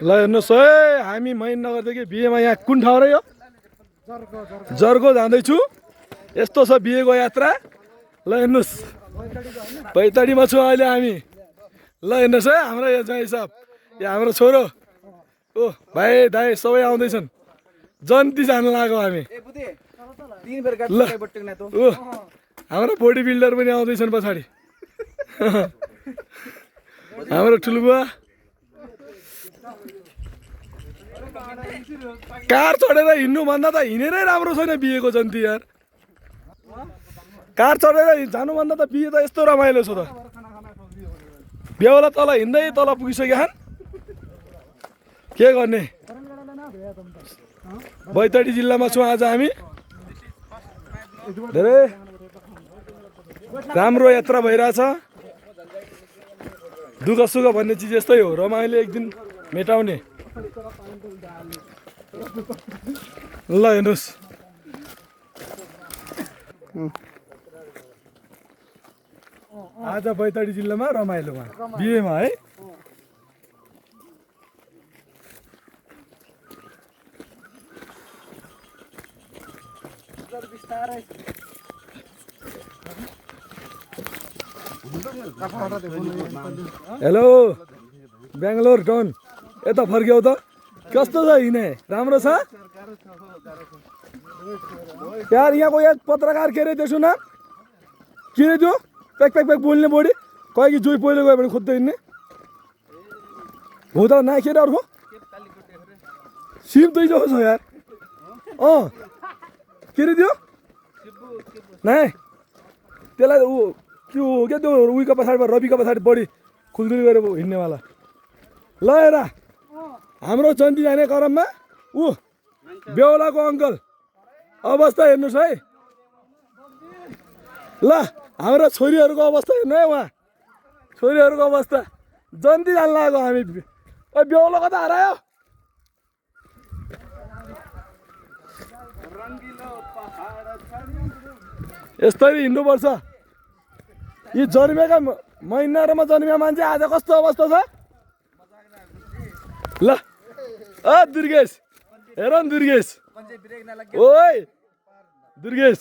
ल हेर्नुहोस् है हामी महेन्द्रनगरदेखि बिहेमा यहाँ कुन ठाउँ र यो जर्गो जाँदैछु। यस्तो छ बिहेको यात्रा। ल हेर्नुहोस् बैतडीमा छु अहिले हामी। ल हेर्नुहोस् है हाम्रो यो जय साहब यो हाम्रो छोरो ओ भाइ दाइ सबै आउँदैछन्। जन्ती जान लाग्यो हामी। ल ओ हाम्रो बोडी बिल्डर पनि आउँदैछन् पछाडि। हाम्रो ठुलबुवा कार चढेर हिँड्नु भन्दा त हिँडेरै राम्रो छैन बिहेको जन्ती यार। कार चढेर जानु भन्दा त बिहे त यस्तो रमाइलो छ त। बेहुला तल हिँड्दै तल पुगिसक्यो खान के गर्ने। बैतडी जिल्लामा छौँ आज हामी। धेरै राम्रो यात्रा भइरहेछ। दुःख सुख भन्ने चिज यस्तै हो, रमाइलो एक दिन मेटाउने। ल हेर्नुहोस् आज बैतडी जिल्लामा रमाइलोमा बिहेमा है। हेलो बेङ्गलोर टाउन यता फर्क्यौ त कस्तो छ हिँडे राम्रो छ यार। यहाँको एक पत्रकार के अरे त्यसो न के अरे त्यो प्याक प्याक प्याक बोल्ने बोडी कहिले कि जोइ पहिलो गयो भने खोज्दै हिँड्ने हो त ना के अरे अर्को सिप दुई जो छ यार। के अरे त्यो नाइ त्यसलाई ऊ के हो क्या त्यो उयोको पछाडिबाट रविको पछाडि बढी खुल्दुली गरेर हिँड्नेवाला। ल हेर हाम्रो जन्ती जाने क्रममा ऊ बेहुलाको अङ्कल अवस्था हेर्नुहोस् है। ल हाम्रो छोरीहरूको अवस्था हेर्नु है उहाँ छोरीहरूको अवस्था। जन्ती जान लाग्यो हामी। बेहुला कता हरायो। यस्तरी हिँड्नुपर्छ। यी जन्मेका महिनाहरूमा जन्मेका मान्छे आज कस्तो अवस्था छ। ल दुर्गेश हेर न दुर्गेश ओइ दुर्गेश